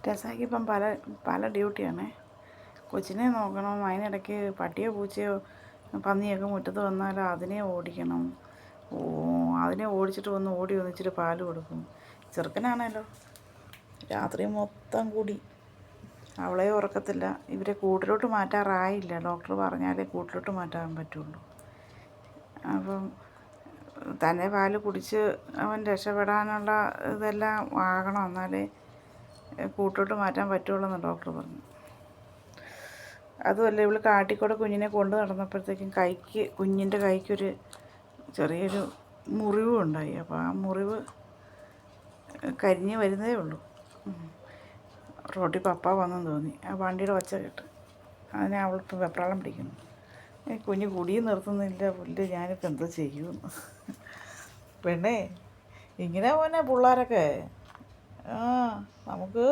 രസാക്ക് ഇപ്പം പല പല ഡ്യൂട്ടിയാണേ. കൊച്ചിനെ നോക്കണം, അതിനിടയ്ക്ക് പട്ടിയോ പൂച്ചയോ പന്നിയൊക്കെ മുറ്റത്ത് വന്നാൽ അതിനെ ഓടിക്കണം. അതിനെ ഓടിച്ചിട്ട് ഓടി വന്നിച്ചിട്ട് പാല് കൊടുക്കും. ചെറുക്കനാണല്ലോ രാത്രി മൊത്തം കൂടി അവളെ ഉറക്കത്തില്ല. ഇവരെ കൂട്ടിലോട്ട് മാറ്റാറായില്ല. ഡോക്ടർ പറഞ്ഞാലേ കൂട്ടിലോട്ട് മാറ്റാൻ പറ്റുള്ളൂ. അപ്പം തന്നെ പാല് കുടിച്ച് അവൻ രക്ഷപ്പെടാനുള്ള ഇതെല്ലാം ആകണം, എന്നാലേ കൂട്ടിലോട്ട് മാറ്റാൻ പറ്റുള്ളൂ എന്ന് ഡോക്ടർ പറഞ്ഞു. അതുമല്ല, ഇവൾ കാട്ടിക്കൂടെ കുഞ്ഞിനെ കൊണ്ട് നടന്നപ്പോഴത്തേക്കും കുഞ്ഞിൻ്റെ കൈക്കൊരു ചെറിയൊരു മുറിവും ഉണ്ടായി. അപ്പോൾ ആ മുറിവ് കരിഞ്ഞ് വരുന്നതേ ഉള്ളൂ. റോട്ടിൽ പപ്പ വന്നെന്ന് തോന്നി. ആ വണ്ടിയുടെ ഒച്ച കേട്ട് അതിനെ അവളിപ്പോൾ വെപ്രാളം പിടിക്കുന്നു. കുഞ്ഞ് കുടിയും നിർത്തുന്നില്ല. പുല്ല്, ഞാനിപ്പോൾ എന്തോ ചെയ്യുമെന്ന്. പെണ്ണേ, ഇങ്ങനെ പോന്നെ പിള്ളേരൊക്കെ. നമുക്ക്